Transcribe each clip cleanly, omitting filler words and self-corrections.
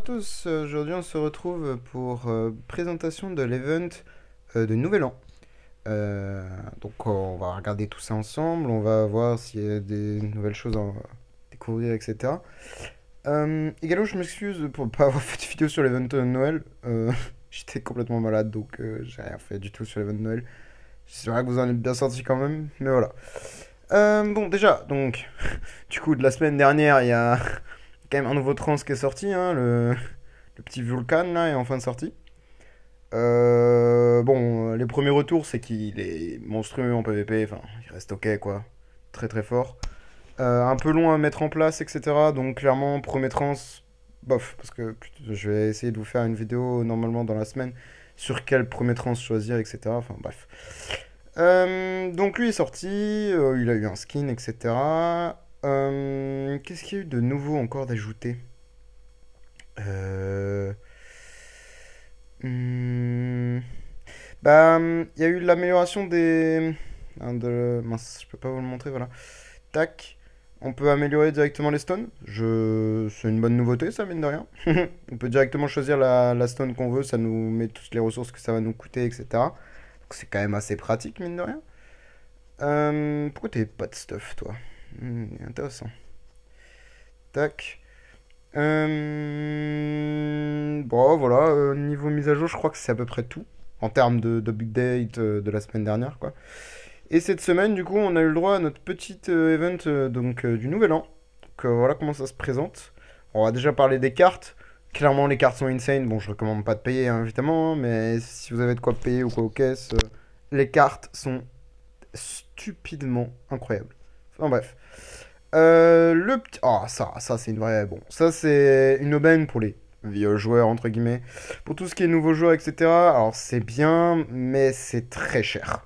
tous, aujourd'hui on se retrouve pour présentation de l'event de Nouvel An. Donc on va regarder tout ça ensemble, on va voir s'il y a des nouvelles choses à découvrir, etc. Également je m'excuse pour ne pas avoir fait de vidéo sur l'event de Noël. J'étais complètement malade donc j'ai rien fait du tout sur l'event de Noël. J'espère que vous en êtes bien sortis quand même, mais voilà. Bon déjà, donc du coup de la semaine dernière il y a quand même un nouveau trans qui est sorti, hein, le petit Vulcan là est en fin de sortie. Bon, les premiers retours, c'est qu'il est monstrueux en PvP, enfin, il reste ok quoi. Très très fort. Un peu long à mettre en place, etc. Donc clairement, premier trans, bof, parce que je vais essayer de vous faire une vidéo normalement dans la semaine sur quel premier trans choisir, etc. Enfin bref. Donc lui est sorti, il a eu un skin, etc. Qu'est-ce qu'il y a eu de nouveau encore d'ajouter? Euh... Hmm, Bah, il y a eu l'amélioration des... Mince, je peux pas vous le montrer, voilà. Tac. On peut améliorer directement les stones. C'est une bonne nouveauté, ça, mine de rien. On peut directement choisir la stone qu'on veut. Ça nous met toutes les ressources que ça va nous coûter, etc. Donc c'est quand même assez pratique, mine de rien. Pourquoi t'avais pas de stuff, toi? Intéressant. Tac. Bon, voilà. Niveau mise à jour, je crois que c'est à peu près tout en termes d'update de la semaine dernière, quoi. Et cette semaine, du coup, on a eu le droit à notre petit event du Nouvel An. Donc voilà comment ça se présente. On va déjà parler des cartes. Clairement, les cartes sont insane. Bon, je recommande pas de payer, hein, évidemment, hein, mais si vous avez de quoi payer ou quoi aux caisses, les cartes sont stupidement incroyables. Enfin bref. Le petit... Oh, ça c'est une vraie... Bon, ça c'est une aubaine pour les vieux joueurs, entre guillemets. Pour tout ce qui est nouveaux joueurs, etc. Alors c'est bien, mais c'est très cher.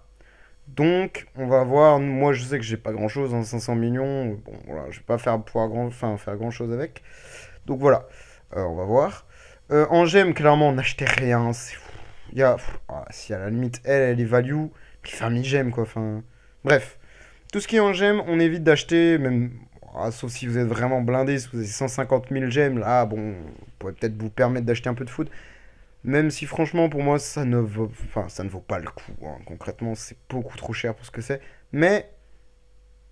Donc, on va voir. Moi, je sais que j'ai pas grand chose, hein, 500 millions. Bon, voilà, je vais pas faire grand chose avec. Donc voilà, on va voir. En gemme, clairement, on n'achetait rien. C'est fou. Il y a, si à la limite, elle est value, puis faire 1000 gemmes, quoi. Enfin, bref. Tout ce qui est en gemme, on évite d'acheter, même. Sauf si vous êtes vraiment blindé, si vous avez 150 000 gemmes, là, bon, vous pourrez peut-être vous permettre d'acheter un peu de foot. Même si franchement pour moi ça ne vaut pas le coup, hein. Concrètement c'est beaucoup trop cher pour ce que c'est. Mais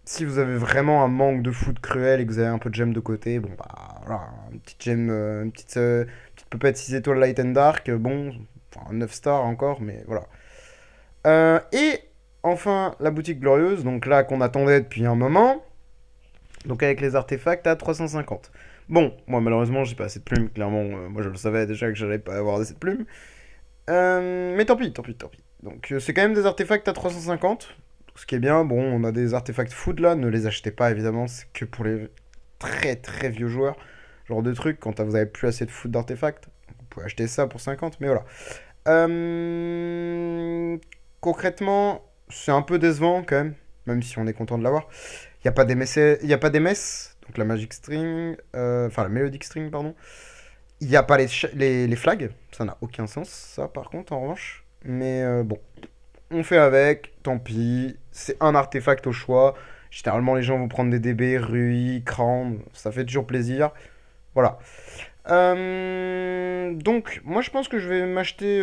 si vous avez vraiment un manque de foot cruel et que vous avez un peu de gemme de côté, bon bah voilà, une petite gemme, petite pupette 6 étoiles light and dark, bon, enfin 9 stars encore, mais voilà. Et enfin la boutique glorieuse, donc là qu'on attendait depuis un moment, donc avec les artefacts à 350. Bon, moi malheureusement j'ai pas assez de plumes, clairement, moi je le savais déjà que j'allais pas avoir assez de plumes. Mais tant pis, tant pis, tant pis. Donc c'est quand même des artefacts à 350. Ce qui est bien, bon, on a des artefacts food là, ne les achetez pas évidemment, c'est que pour les très très vieux joueurs. Genre de trucs, quand vous avez plus assez de food d'artefacts, vous pouvez acheter ça pour 50, mais voilà. Euh, Concrètement, c'est un peu décevant quand même si on est content de l'avoir. Il n'y a pas d'MS, donc la Magic String, enfin la Melodic String, pardon. Il n'y a pas les flags, ça n'a aucun sens, ça par contre, en revanche. Mais bon, on fait avec, tant pis. C'est un artefact au choix. Généralement, les gens vont prendre des DB, Rui, Crown, ça fait toujours plaisir. Voilà. Donc, moi je pense que je vais m'acheter.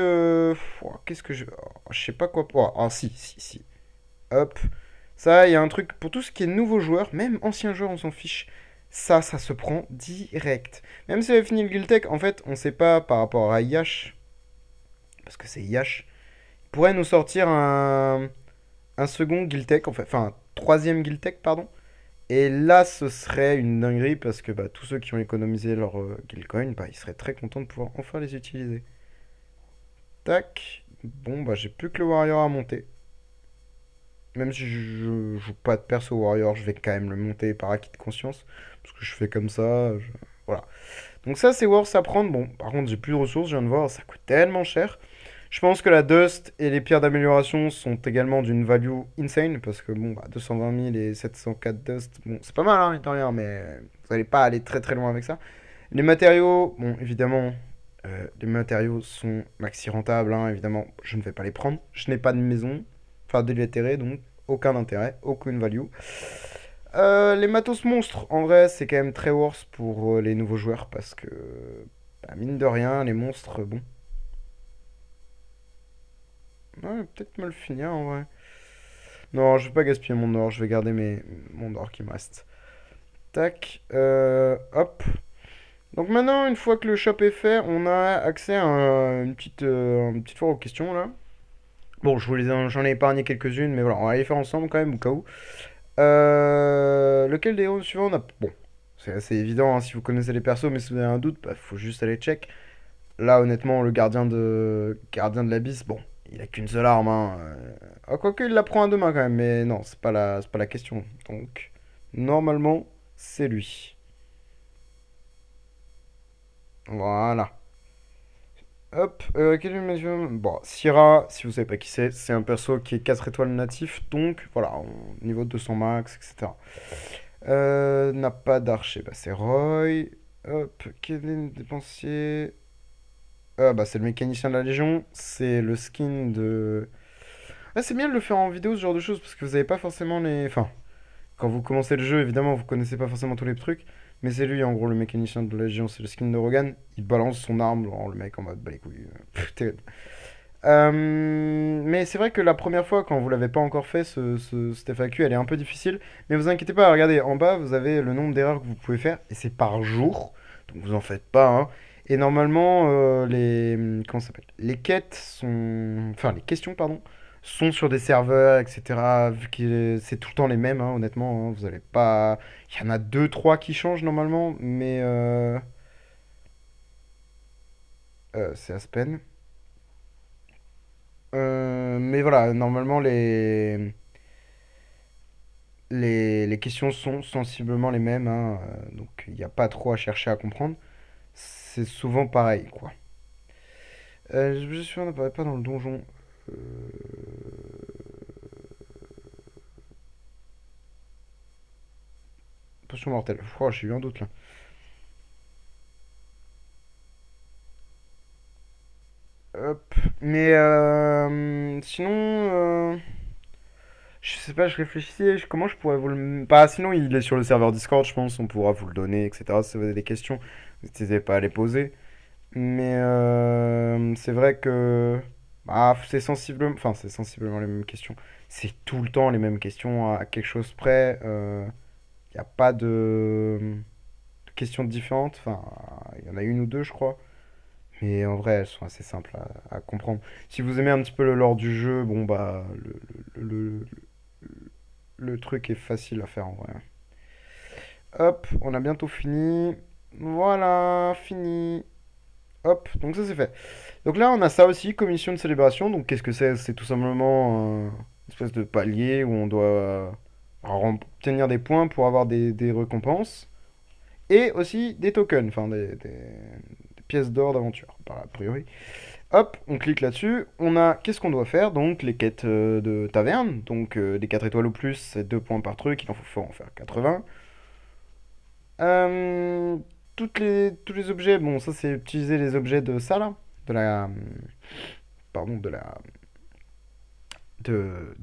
Qu'est-ce que je. Je sais pas quoi. Ah, si, si, si. Hop. Ça, il y a un truc pour tout ce qui est nouveaux joueurs, même anciens joueurs, on s'en fiche. Ça se prend direct. Même si on a fini le Guild Tech, en fait, on sait pas par rapport à Yash, parce que c'est Yash, il pourrait nous sortir un second Guild Tech, en fait, enfin, un troisième Guild Tech, pardon. Et là, ce serait une dinguerie parce que bah, tous ceux qui ont économisé leur Guild Coin, bah, ils seraient très contents de pouvoir enfin les utiliser. Tac. Bon, bah, j'ai plus que le Warrior à monter. Même si je joue pas de perso Warrior, je vais quand même le monter par acquis de conscience. Parce que je fais comme ça. Voilà. Donc ça, c'est worth à prendre. Bon, par contre, j'ai plus de ressources, je viens de voir, ça coûte tellement cher. Je pense que la Dust et les pierres d'amélioration sont également d'une value insane. Parce que bon, bah, 220 000 et 704 Dust, bon, c'est pas mal, hein, de rien, mais vous n'allez pas aller très très loin avec ça. Les matériaux, bon, évidemment, les matériaux sont maxi rentables, hein, évidemment, je ne vais pas les prendre. Je n'ai pas de maison, enfin délétéré, donc aucun intérêt, aucune value. Les matos monstres, en vrai, c'est quand même très worse pour les nouveaux joueurs parce que, bah, mine de rien, les monstres, bon. Ouais, peut-être me le finir en vrai. Non, je vais pas gaspiller mon or, je vais garder mon or qui me reste. Tac, hop. Donc maintenant, une fois que le shop est fait, on a accès à une petite foire aux questions là. Bon, j'en ai épargné quelques-unes, mais voilà, on va les faire ensemble quand même au cas où. Lequel des héros suivants on a... Bon, c'est assez évident hein, si vous connaissez les persos, mais si vous avez un doute, bah, faut juste aller check. Là, honnêtement, le gardien de l'abysse, bon, il a qu'une seule arme. Hein. Quoique, il la prend à deux mains quand même, mais non, c'est pas la question. Donc, normalement, c'est lui. Voilà. Hop, quel est le maximum? Bon, Syrah, si vous savez pas qui c'est un perso qui est 4 étoiles natif, donc voilà, niveau 200 max, etc. N'a pas d'archer, bah c'est Roy. Hop, quel est le dépensier? Ah bah c'est le mécanicien de la Légion, c'est le skin de... Ah, c'est bien de le faire en vidéo ce genre de choses parce que vous avez pas forcément les... Enfin, quand vous commencez le jeu, évidemment, vous connaissez pas forcément tous les trucs, mais c'est lui en gros le mécanicien de la Légion, c'est le skin de Rogan. Il balance son arme, genre, le mec en mode bah les couilles. Terrible. Mais c'est vrai que la première fois, quand vous l'avez pas encore fait, cette FAQ, elle est un peu difficile. Mais vous inquiétez pas, regardez, en bas, vous avez le nombre d'erreurs que vous pouvez faire, et c'est par jour, donc vous en faites pas, hein. Et normalement, comment ça s'appelle? Les quêtes sont... Enfin, les questions, pardon, sont sur des serveurs, etc. Vu que c'est tout le temps les mêmes, hein, honnêtement, hein, vous allez pas... Il y en a deux, trois qui changent normalement, mais... c'est Aspen. Mais voilà, normalement, les questions sont sensiblement les mêmes, hein, donc il n'y a pas trop à chercher à comprendre. C'est souvent pareil, quoi. Je suis sûr, on n'apparaît pas dans le donjon. Euh, Potion mortelle. Oh, j'ai eu un doute là. Hop. Mais sinon, je sais pas, je réfléchissais, comment je pourrais vous le... Bah, sinon, il est sur le serveur Discord, je pense, on pourra vous le donner, etc. Si vous avez des questions, n'hésitez pas à les poser. Mais c'est vrai que bah, c'est sensiblement les mêmes questions. C'est tout le temps les mêmes questions à quelque chose près. Il n'y a pas de questions différentes. Enfin, il y en a une ou deux, je crois. Mais en vrai, elles sont assez simples à comprendre. Si vous aimez un petit peu le lore du jeu, bon bah le truc est facile à faire en vrai. Hop, on a bientôt fini. Voilà, fini. Hop, donc ça c'est fait. Donc là, on a ça aussi, commission de célébration. Donc qu'est-ce que c'est? C'est tout simplement une espèce de palier où on doit obtenir des points pour avoir des récompenses. Et aussi des tokens, enfin des pièces d'or d'aventure, a priori. Hop, on clique là-dessus. On a, qu'est-ce qu'on doit faire? Donc les quêtes de taverne. Donc des 4 étoiles ou plus, c'est 2 points par truc. Il en faut en faire 80. Euh, tous les objets, bon, ça c'est utiliser les objets de ça là. De la. Pardon, de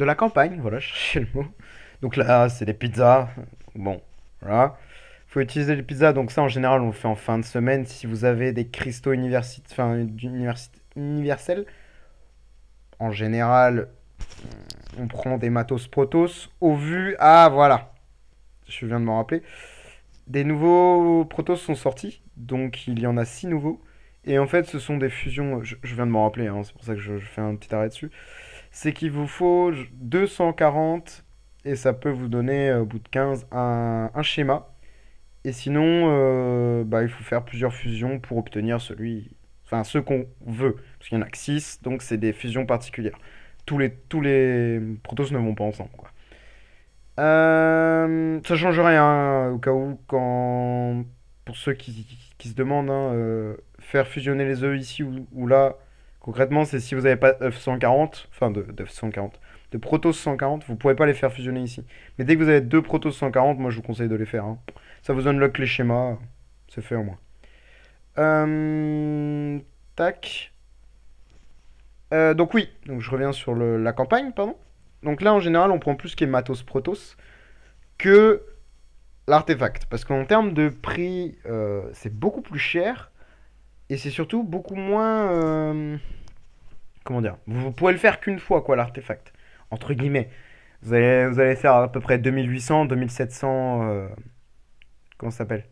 la campagne, voilà, je cherchais le mot. Donc là, c'est des pizzas. Bon, voilà. Faut utiliser les pizzas, donc ça en général on le fait en fin de semaine. Si vous avez des cristaux universels, en général on prend des matos protos. Au vu, ah voilà, je viens de m'en rappeler. Des nouveaux protos sont sortis, donc il y en a 6 nouveaux. Et en fait ce sont des fusions, je viens de m'en rappeler, hein, c'est pour ça que je fais un petit arrêt dessus. C'est qu'il vous faut 240 et ça peut vous donner au bout de 15 un schéma. Et sinon, bah, il faut faire plusieurs fusions pour obtenir enfin ceux qu'on veut. Parce qu'il y en a que 6, donc c'est des fusions particulières. Tous les protos ne vont pas ensemble, quoi. Ça change rien au cas où, pour ceux qui se demandent, hein, faire fusionner les œufs ici ou là, concrètement, c'est si vous n'avez pas œufs 140, enfin d'œufs 140, de Protoss 140, vous ne pourrez pas les faire fusionner ici. Mais dès que vous avez deux Protoss 140, moi je vous conseille de les faire, hein. Ça vous unlock les schémas, c'est fait au moins. Euh, Tac. Donc oui, donc je reviens sur la campagne, pardon. Donc là, en général, on prend plus ce qui est matos protos que l'artefact. Parce qu'en termes de prix, c'est beaucoup plus cher. Et c'est surtout beaucoup moins... comment dire? Vous pouvez le faire qu'une fois, quoi, l'artefact. Entre guillemets. Vous allez faire à peu près 2800, 2700... comment ça s'appelle?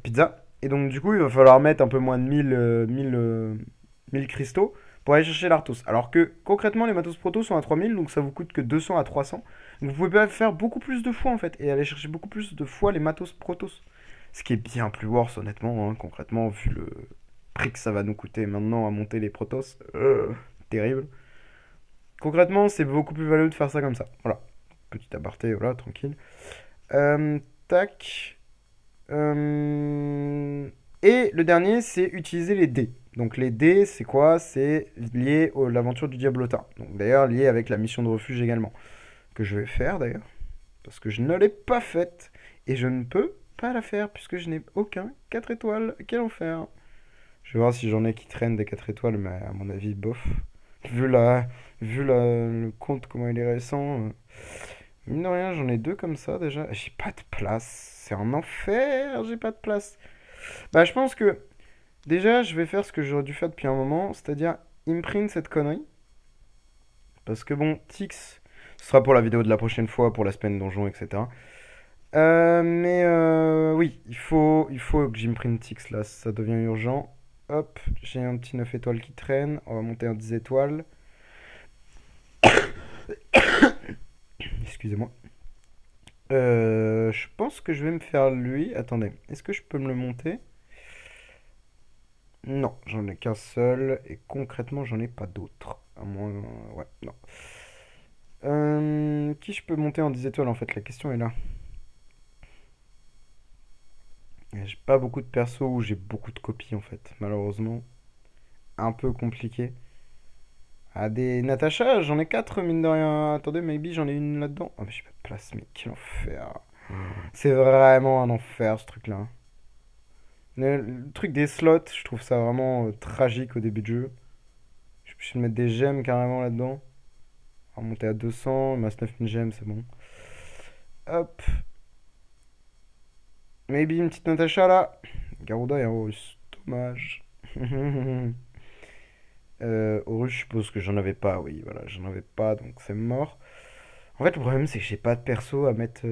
Pizza. Et donc, du coup, il va falloir mettre un peu moins de 1000 cristaux pour aller chercher l'Arthos. Alors que, concrètement, les matos proto sont à 3000, donc ça vous coûte que 200 à 300. Donc, vous pouvez pas faire beaucoup plus de fois, en fait, et aller chercher beaucoup plus de fois les matos protos. Ce qui est bien plus worse, honnêtement, hein, concrètement, vu le prix que ça va nous coûter maintenant à monter les protos. Terrible. Concrètement, c'est beaucoup plus valorisant de faire ça comme ça. Voilà. Petit aparté, voilà, tranquille. Tac. Euh, Et le dernier, c'est utiliser les dés. Donc les dés, c'est quoi? C'est lié à l'aventure du Diablotin. Donc d'ailleurs lié avec la mission de refuge également. Que je vais faire d'ailleurs. Parce que je ne l'ai pas faite. Et je ne peux pas la faire puisque je n'ai aucun 4 étoiles. Quel enfer. Je vais voir si j'en ai qui traînent des 4 étoiles, mais à mon avis, bof. Vu, la, le compte, comment il est récent. Mine de rien, j'en ai deux comme ça déjà. J'ai pas de place. C'est un enfer, j'ai pas de place. Bah, je pense que déjà, je vais faire ce que j'aurais dû faire depuis un moment, c'est-à-dire imprint cette connerie. Parce que bon, Tix, ce sera pour la vidéo de la prochaine fois, pour la semaine donjon, etc. Oui, il faut que j'imprint Tix là, ça devient urgent. Hop, j'ai un petit 9 étoiles qui traîne, on va monter un 10 étoiles. Excusez-moi. Je pense que je vais me faire lui. Attendez, est-ce que je peux me le monter? Non, j'en ai qu'un seul et concrètement j'en ai pas d'autres. À moins, ouais, non. Qui je peux monter en 10 étoiles en fait? La question est là. J'ai pas beaucoup de persos où j'ai beaucoup de copies en fait, malheureusement. Un peu compliqué. Ah, des Natacha, j'en ai 4 mine de rien. Attendez, maybe j'en ai une là-dedans. Oh, mais j'ai pas de place, mais quel enfer. C'est vraiment un enfer ce truc-là. Le truc des slots, je trouve ça vraiment tragique au début de jeu. Je peux mettre des gemmes carrément là-dedans. On va monter à 200, il me reste 9000 gemmes, c'est bon. Hop, maybe une petite Natacha là. Garuda et Horus, dommage. Horus, je suppose que j'en avais pas, oui, voilà, j'en avais pas, donc c'est mort. En fait, le problème, c'est que j'ai pas de perso à mettre.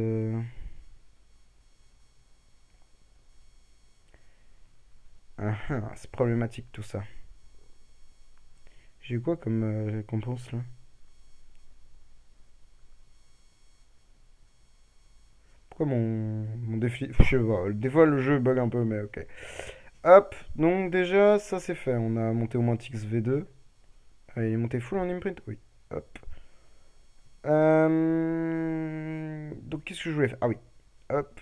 C'est problématique tout ça. J'ai eu quoi comme récompense là? Pourquoi mon défi. Je sais pas, des fois le jeu bug un peu, mais ok. Hop, donc déjà, ça c'est fait. On a monté au moins TXV2. Il est monté full en imprint? Oui. Hop. Donc qu'est-ce que je voulais faire? Ah oui. Hop.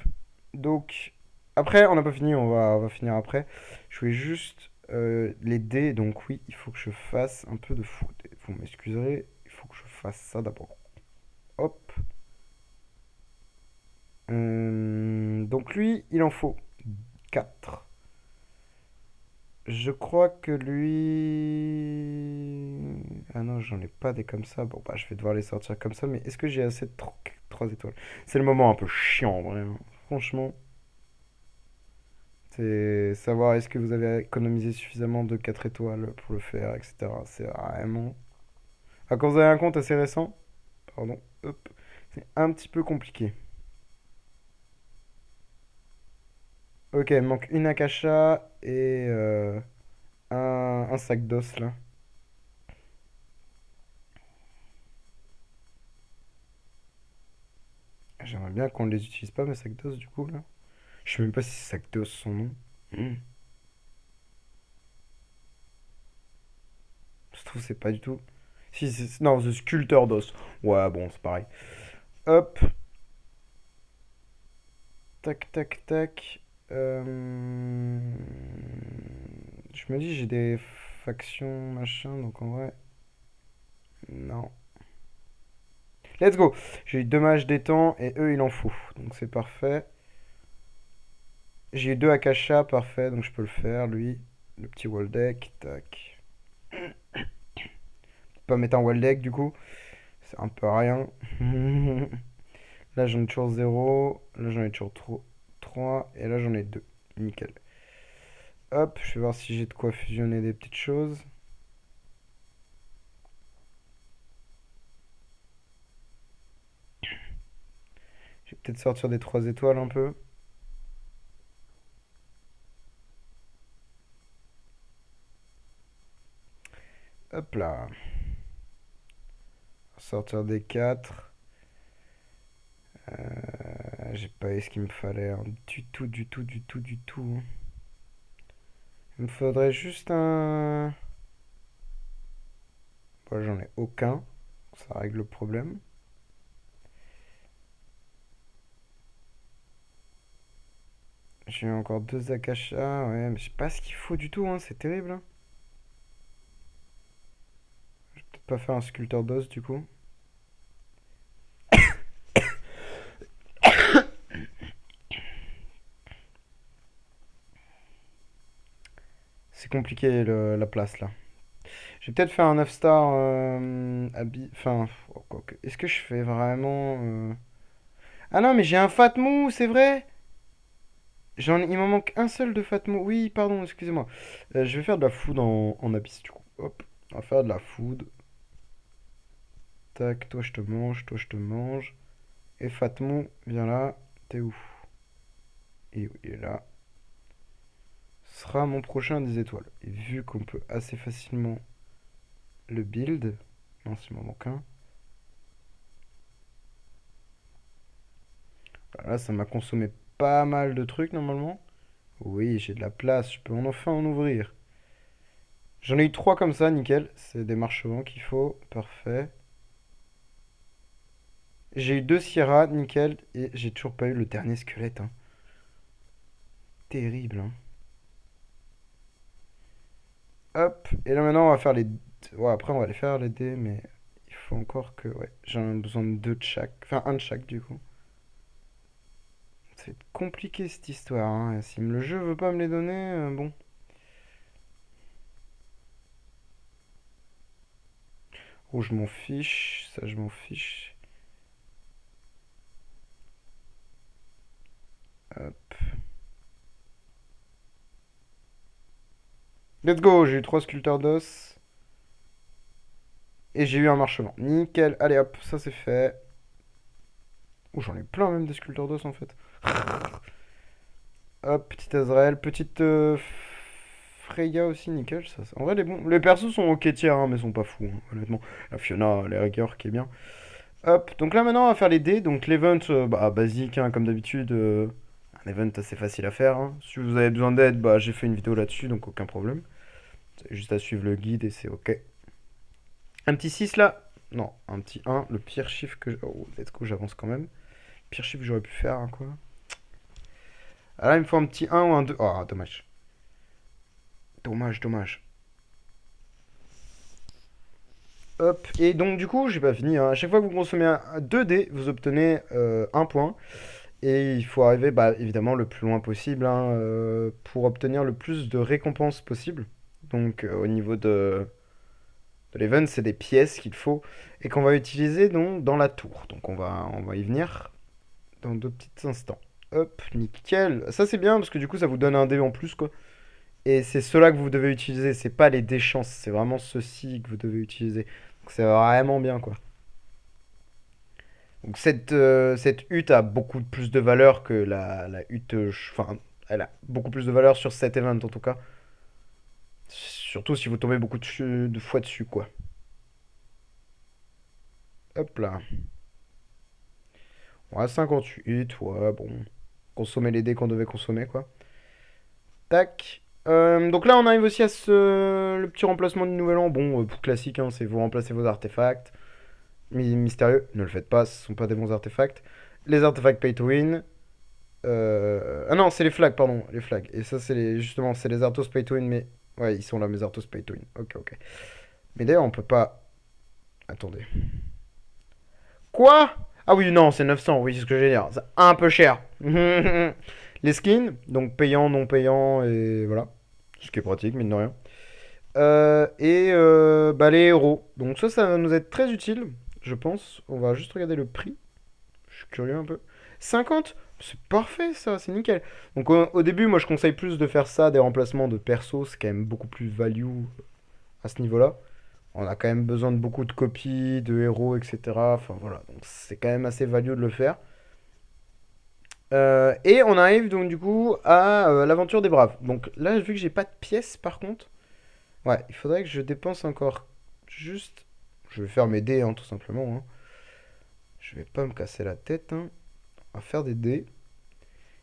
Donc, après, on n'a pas fini, on va finir après. Je voulais juste les dés. Donc oui, il faut que je fasse un peu de foot. Vous m'excuserez, il faut que je fasse ça d'abord. Hop. Donc lui, il en faut 4. Je crois que lui... Ah non, j'en ai pas des comme ça. Bon, bah, je vais devoir les sortir comme ça. Mais est-ce que j'ai assez de 3 étoiles? C'est le moment un peu chiant, en vrai, hein. Franchement, c'est savoir est-ce que vous avez économisé suffisamment de 4 étoiles pour le faire, etc. C'est vraiment... Ah, quand vous avez un compte assez récent, pardon, hop, c'est un petit peu compliqué. Ok, il me manque une Akasha et un sac d'os, là. J'aimerais bien qu'on les utilise pas, mes sacs d'os, du coup, là. Je sais même pas si c'est sac d'os son nom. Hmm. Je trouve que c'est pas du tout. Si, non, The Sculpteur d'os. Ouais, bon, c'est pareil. Hop, tac, tac, tac. Je me dis, j'ai des factions, machin, donc en vrai, non. Let's go. J'ai eu 2 mages d'étang et eux, il en faut. Donc c'est parfait. J'ai eu 2 Akasha, parfait, donc je peux le faire, lui. Le petit wall deck, tac. Pas mettre un wall deck, du coup. C'est un peu rien. Là, j'en ai toujours 0. Là, j'en ai toujours 3. Et là, j'en ai 2. Nickel. Hop, je vais voir si j'ai de quoi fusionner des petites choses. Je vais peut-être sortir des 3 étoiles un peu. Hop là. Sortir des 4. J'ai pas eu ce qu'il me fallait, hein. Du tout, du tout, du tout, du tout, hein. Il me faudrait juste un... Bon, j'en ai aucun. Ça règle le problème. J'ai encore 2 Akasha. Ouais, mais je sais pas ce qu'il faut du tout, hein. C'est terrible, hein. Peut-être pas faire un sculpteur d'os du coup. C'est compliqué la place là. Je vais peut-être faire un 9 star Enfin, est-ce que je fais vraiment Ah non, mais j'ai un Fatmou, c'est vrai. Il m'en manque un seul de Fatmou. Oui, pardon, excusez-moi. Je vais faire de la food en abysse du coup. Hop, on va faire de la food. Tac, toi je te mange, toi je te mange. Et Fatmou, viens là. T'es où? Et oui, il est là. Ce sera mon prochain 10 étoiles. Et vu qu'on peut assez facilement le build. Non, il m'en manque un. Là, ça m'a consommé pas mal de trucs normalement. Oui, j'ai de la place, je peux enfin en ouvrir. J'en ai eu 3 comme ça, nickel. C'est des marchevents qu'il faut, parfait. J'ai eu 2 Sierra, nickel. Et j'ai toujours pas eu le dernier squelette, hein. Terrible, hein. Hop, et là maintenant on va faire les... Ouais, après on va les faire les dés, mais il faut encore que... Ouais, j'en ai besoin de 2 de chaque. Enfin, un de chaque du coup. C'est compliqué cette histoire, hein. Si le jeu veut pas me les donner, bon. Oh, je m'en fiche, ça je m'en fiche. Hop. Let's go, j'ai eu 3 sculpteurs d'os. Et j'ai eu un marchement. Nickel, allez hop, ça c'est fait. Oh, j'en ai plein même des sculpteurs d'os en fait. Hop, petite Azrael, petite Freya aussi, nickel. En vrai, les persos sont ok tiers, hein, mais sont pas fous, hein, honnêtement. La Fiona, les rigueurs qui est bien. Hop, donc là maintenant on va faire les dés. Donc l'event, bah, basique, hein, comme d'habitude. Un event assez facile à faire, hein. Si vous avez besoin d'aide, bah, j'ai fait une vidéo là-dessus, donc aucun problème. C'est juste à suivre le guide et c'est ok. Un petit 6 là. Non, un petit 1, le pire chiffre que... Oh, let's go, j'avance quand même. Pire chiffre que j'aurais pu faire, hein, quoi. Ah là, il me faut un petit 1 ou un 2. Oh, dommage. Dommage, dommage. Hop, et donc du coup, j'ai pas fini, hein. À chaque fois que vous consommez 2 dés, vous obtenez 1 point. Et il faut arriver, bah, évidemment, le plus loin possible, hein, pour obtenir le plus de récompenses possible. Donc au niveau de l'event, c'est des pièces qu'il faut et qu'on va utiliser donc, dans la tour. Donc on va y venir dans 2 petits instants. Hop, nickel. Ça c'est bien parce que du coup ça vous donne un dé en plus quoi. Et c'est cela que vous devez utiliser, c'est pas les dés chance, c'est vraiment ceci que vous devez utiliser. Donc c'est vraiment bien quoi. Donc cette hutte a beaucoup plus de valeur que la hutte... Enfin, elle a beaucoup plus de valeur sur cet event en tout cas. Surtout si vous tombez beaucoup de fois dessus quoi. Hop là. Ouais, 58, ouais, bon. Consommer les dés qu'on devait consommer, quoi. Tac. Donc là, on arrive aussi à le petit remplacement du nouvel an. Bon, classique, hein, c'est vous remplacez vos artefacts. Mystérieux, ne le faites pas, ce sont pas des bons artefacts. Les artefacts pay to win. Ah non, c'est les flags, pardon, les flags. Et ça, justement, c'est les Arthos pay to win, mais... Ouais, ils sont là, mes Arthos pay to win. Ok, ok. Mais d'ailleurs, on peut pas... Attendez. Quoi? Ah oui, non, c'est 900, oui, c'est ce que je vais dire. C'est un peu cher. Les skins, donc payant, non payant, et voilà. Ce qui est pratique, mine de rien. Bah, les héros. Donc ça va nous être très utile, je pense. On va juste regarder le prix. Je suis curieux un peu. 50? C'est parfait ça, c'est nickel. Donc au début, moi je conseille plus de faire ça, des remplacements de perso, c'est quand même beaucoup plus value à ce niveau-là. On a quand même besoin de beaucoup de copies, de héros, etc. Enfin voilà, donc c'est quand même assez value de le faire. Et on arrive donc du coup à l'aventure des braves. Donc là, vu que j'ai pas de pièces par contre, ouais, il faudrait que je dépense encore juste. Je vais faire mes dés, hein, tout simplement, hein. Je vais pas me casser la tête, hein. On va faire des dés.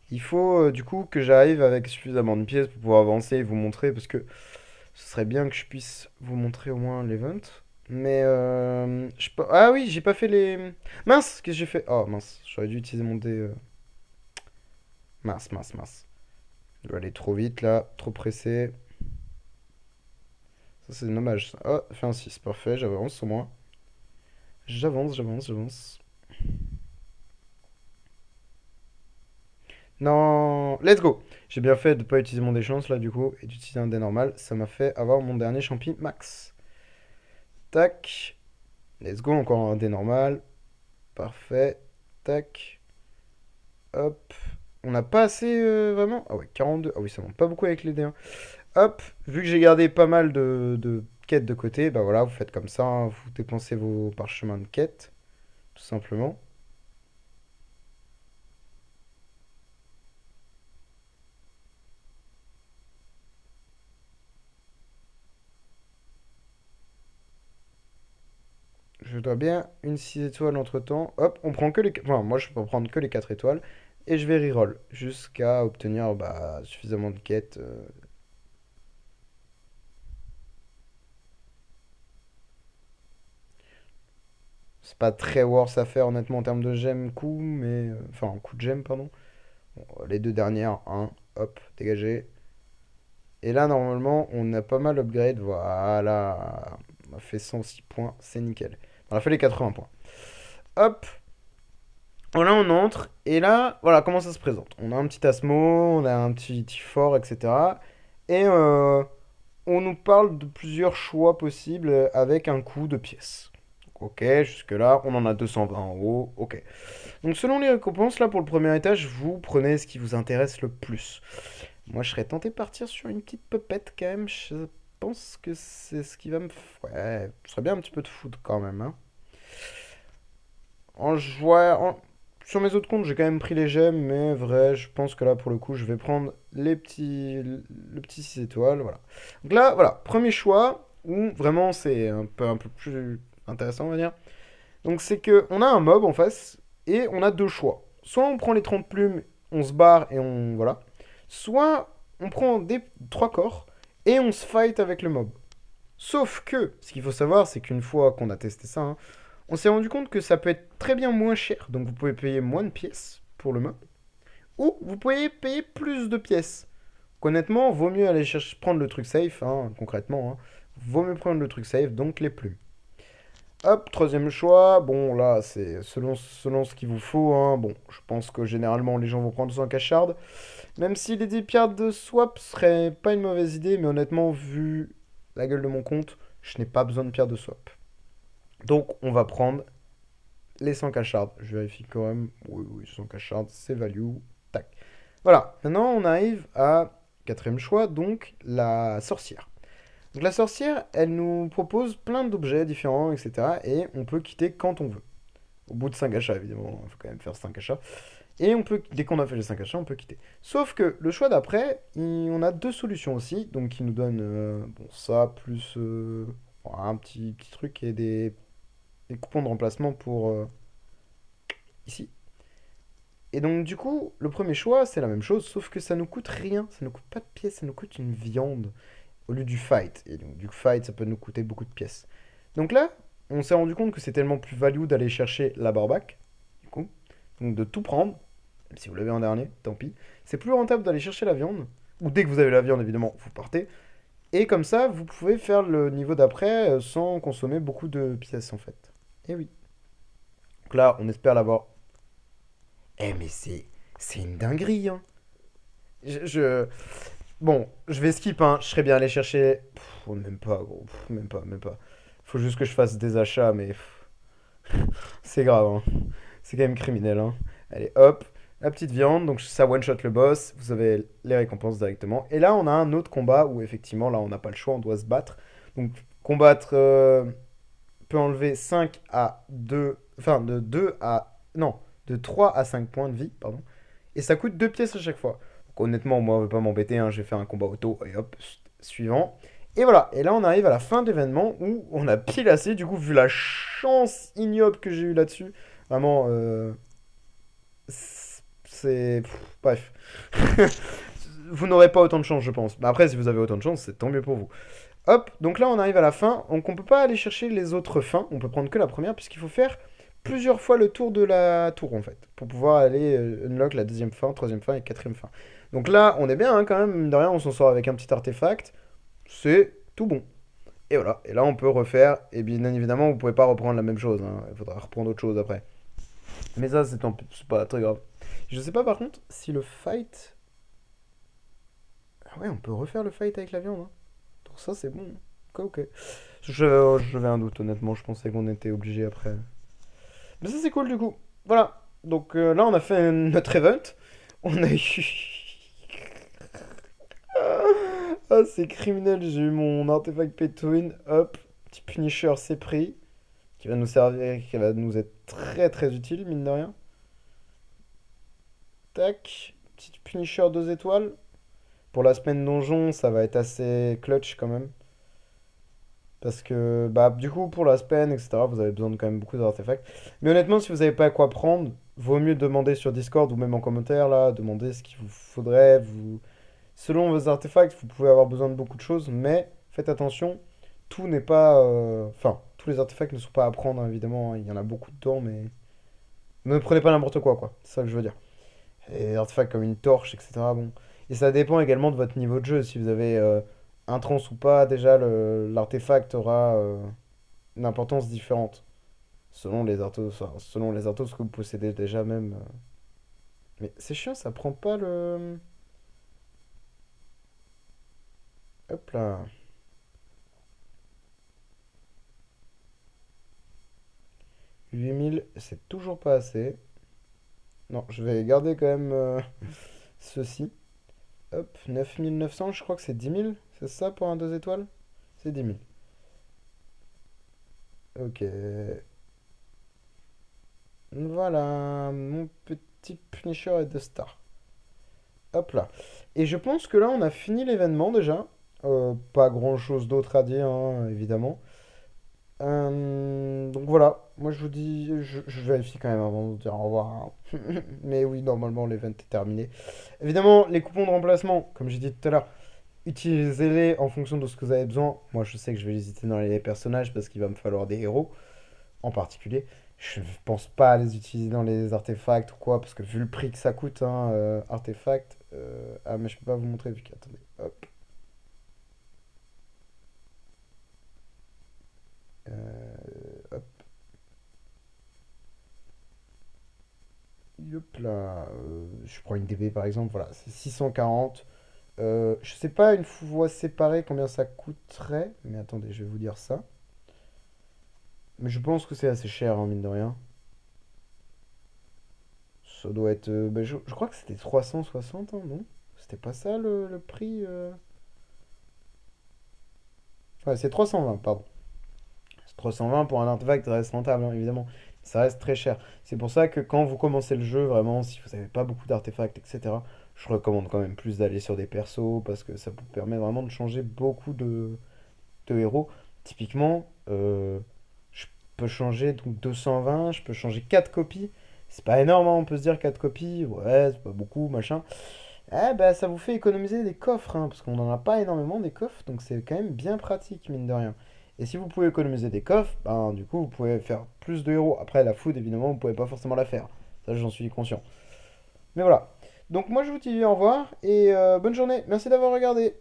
Il faut du coup que j'arrive avec suffisamment de pièces pour pouvoir avancer et vous montrer, parce que ce serait bien que je puisse vous montrer au moins l'event. Mais ah oui, j'ai pas fait les. Mince, qu'est-ce que j'ai fait? Oh mince, j'aurais dû utiliser mon dé. Mince, mince, mince. Je vais aller trop vite là, trop pressé. Ça c'est dommage. Oh, fait un 6, parfait, j'avance au moins. J'avance, j'avance, j'avance. Non, let's go. J'ai bien fait de pas utiliser mon dé chance là du coup et d'utiliser un dé normal. Ça m'a fait avoir mon dernier champi max. Tac. Let's go, encore un dé normal. Parfait. Tac. Hop. On n'a pas assez vraiment. Ah ouais, 42. Ah oui, ça monte pas beaucoup avec les dés, hein. Hop. Vu que j'ai gardé pas mal de quêtes de côté, bah voilà, vous faites comme ça, hein. Vous dépensez vos parchemins de quêtes, tout simplement. Je dois bien une 6 étoiles entre temps. Hop, on prend que les. Enfin, moi je peux prendre que les 4 étoiles. Et je vais reroll jusqu'à obtenir bah, suffisamment de quêtes. C'est pas très worth à faire honnêtement en termes de gemmes coup, mais. Enfin, en coup de gemmes, pardon. Bon, les deux dernières, un, hop, dégagé. Et là, normalement, on a pas mal upgrade. Voilà. On a fait 106 points, c'est nickel. On a fait les 80 points. Hop, là, on entre, et là, voilà comment ça se présente. On a un petit Asmo, on a un petit fort, etc. Et on nous parle de plusieurs choix possibles avec un coût de pièces. Ok, jusque-là, on en a 220 en haut. Ok. Donc, selon les récompenses, là, pour le premier étage, vous prenez ce qui vous intéresse le plus. Moi, je serais tenté de partir sur une petite pupette quand même. Je pense que c'est ce qui va me. Ouais, ce serait bien un petit peu de foot quand même, hein. En jouant. Sur mes autres comptes, j'ai quand même pris les gemmes, mais vrai, je pense que là, pour le coup, je vais prendre le petit 6 étoiles, voilà. Donc là, voilà, premier choix, où vraiment c'est un peu plus intéressant, on va dire. Donc c'est que on a un mob en face, et on a deux choix. Soit on prend les 30 plumes, on se barre et on... Voilà. Soit on prend des 3 corps, et on se fight avec le mob. Sauf que, ce qu'il faut savoir, c'est qu'une fois qu'on a testé ça, hein, on s'est rendu compte que ça peut être très bien moins cher, donc vous pouvez payer moins de pièces pour le mob, ou vous pouvez payer plus de pièces. Honnêtement, vaut mieux aller chercher, prendre le truc safe, hein, concrètement, hein. Vaut mieux prendre le truc safe, donc les plumes. Hop, troisième choix, bon là c'est selon ce qu'il vous faut, hein. Bon, je pense que généralement les gens vont prendre 100 cachardes, même si les 10 pierres de swap serait pas une mauvaise idée, mais honnêtement, vu la gueule de mon compte, je n'ai pas besoin de pierres de swap. Donc on va prendre les 100 cachards. Je vérifie quand même. Oui, oui, 100 cachards, c'est value. Tac. Voilà. Maintenant, on arrive à quatrième choix, donc la sorcière. Donc la sorcière, elle nous propose plein d'objets différents, etc. Et on peut quitter quand on veut. Au bout de 5 achats, évidemment. Il faut quand même faire 5 achats. Et on peut, dès qu'on a fait les 5 achats, on peut quitter. Sauf que le choix d'après, on a deux solutions aussi. Donc qui nous donne bon, ça, plus un petit truc et des coupons de remplacement pour ici. Et donc, du coup, le premier choix, c'est la même chose, sauf que ça nous coûte rien. Ça nous coûte pas de pièces, ça nous coûte une viande au lieu du fight. Et donc, du fight, ça peut nous coûter beaucoup de pièces. Donc là, on s'est rendu compte que c'est tellement plus value d'aller chercher la barbac, du coup. Donc, de tout prendre. Même si vous l'avez en dernier, tant pis. C'est plus rentable d'aller chercher la viande. Ou dès que vous avez la viande, évidemment, vous partez. Et comme ça, vous pouvez faire le niveau d'après sans consommer beaucoup de pièces, en fait. Et oui. Donc là, on espère l'avoir. Eh, mais c'est une dinguerie, hein. Je... Bon, je vais skip, hein. Je serais bien allé chercher. Oh, même pas, gros. Même pas, même pas. Faut juste que je fasse des achats, mais c'est grave, hein. C'est quand même criminel, hein. Allez, hop. la petite viande, donc ça one-shot le boss, vous avez les récompenses directement. Et là, on a un autre combat où effectivement, là, on n'a pas le choix, on doit se battre. Donc, combattre peut enlever 5 à 2, enfin de 2 à, non, de 3 à 5 points de vie, pardon. Et ça coûte 2 pièces à chaque fois. Donc, honnêtement, moi, je vais pas m'embêter, hein, je vais faire un combat auto, et hop, suivant. Et voilà, et là on arrive à la fin de l'événement où on a pile assez, du coup, vu la chance ignoble que j'ai eu là-dessus, vraiment, c'est... Bref. Vous n'aurez pas autant de chance, je pense. Mais après, si vous avez autant de chance, c'est tant mieux pour vous. Hop, donc là on arrive à la fin. Donc on peut pas aller chercher les autres fins. On peut prendre que la première, puisqu'il faut faire plusieurs fois le tour de la tour, en fait. Pour pouvoir aller unlock la deuxième fin, troisième fin et quatrième fin. Donc là, on est bien, hein, quand même. Mine de rien, on s'en sort avec un petit artefact. C'est tout bon. Et voilà. Et là, on peut refaire. Et bien évidemment, vous pouvez pas reprendre la même chose, hein. Il faudra reprendre autre chose après. Mais ça, c'est pas très grave. Je sais pas par contre si le fight. Ah ouais, on peut refaire le fight avec la viande, hein. Pour ça, c'est bon. Ok, ok. J'avais un doute, honnêtement. Je pensais qu'on était obligé après. Mais ça, c'est cool du coup. Voilà. Donc là, on a fait notre event. On a eu. Ah, c'est criminel. J'ai eu mon artefact pay to win. Hop. Petit Punisher, c'est pris. Qui va nous servir, qui va nous être très très utile, mine de rien. Tac. Petit Punisher 2 étoiles. Pour la semaine donjon, ça va être assez clutch quand même. Parce que, bah, du coup, pour la semaine, etc., vous avez besoin de quand même beaucoup d'artefacts. Mais honnêtement, si vous n'avez pas à quoi prendre, vaut mieux demander sur Discord ou même en commentaire, là, demander ce qu'il vous faudrait. Selon vos artefacts, vous pouvez avoir besoin de beaucoup de choses, mais faites attention, tout n'est pas... Enfin, tous les artefacts ne sont pas à prendre, hein, évidemment, hein. Il y en a beaucoup dedans, mais... Ne prenez pas n'importe quoi, quoi. C'est ça que je veux dire. Et des artefacts comme une torche, etc., bon. Et ça dépend également de votre niveau de jeu. Si vous avez un trans ou pas, déjà, l'artefact aura une importance différente. Selon les artos que vous possédez déjà même. Mais c'est chiant, ça prend pas le... Hop là. 8000, c'est toujours pas assez. Non, je vais garder quand même ceci. Hop, 9900, je crois que c'est 10 000. C'est ça pour un 2 étoiles? C'est 10 000. Ok. Voilà, mon petit Punisher est de star. Hop là. Et je pense que là, on a fini l'événement déjà. Pas grand chose d'autre à dire, hein, évidemment. Donc voilà, moi je vous dis, je vérifie quand même avant de vous dire au revoir, hein. Mais oui, normalement l'event est terminé. Évidemment, les coupons de remplacement, comme j'ai dit tout à l'heure, utilisez-les en fonction de ce que vous avez besoin. Moi je sais que je vais hésiter dans les personnages parce qu'il va me falloir des héros en particulier. Je ne pense pas à les utiliser dans les artefacts ou quoi, parce que vu le prix que ça coûte, hein, artefact. Ah, mais je peux pas vous montrer vu qu'attendez, hop. Hop. Hop là. Je prends une DB par exemple, voilà, c'est 640. Je sais pas une fois séparée combien ça coûterait, mais attendez, je vais vous dire ça. Mais je pense que c'est assez cher, hein, mine de rien. Ça doit être. Bah, je crois que c'était 360, hein, non? C'était pas ça le prix Ouais, c'est 320, pardon. C'est 320 pour un artefact, ça reste rentable, hein, évidemment. Ça reste très cher. C'est pour ça que quand vous commencez le jeu, vraiment, si vous n'avez pas beaucoup d'artefacts, etc., je recommande quand même plus d'aller sur des persos parce que ça vous permet vraiment de changer beaucoup de héros. Typiquement, je peux changer donc 220, je peux changer 4 copies. C'est pas énorme, hein, on peut se dire 4 copies, ouais, c'est pas beaucoup, machin. Eh ben, ça vous fait économiser des coffres, hein, parce qu'on n'en a pas énormément des coffres, donc c'est quand même bien pratique, mine de rien. Et si vous pouvez économiser des coffres, ben, du coup, vous pouvez faire plus de héros. Après, la food, évidemment, vous pouvez pas forcément la faire. Ça, j'en suis conscient. Mais voilà. Donc, moi, je vous dis au revoir et bonne journée. Merci d'avoir regardé.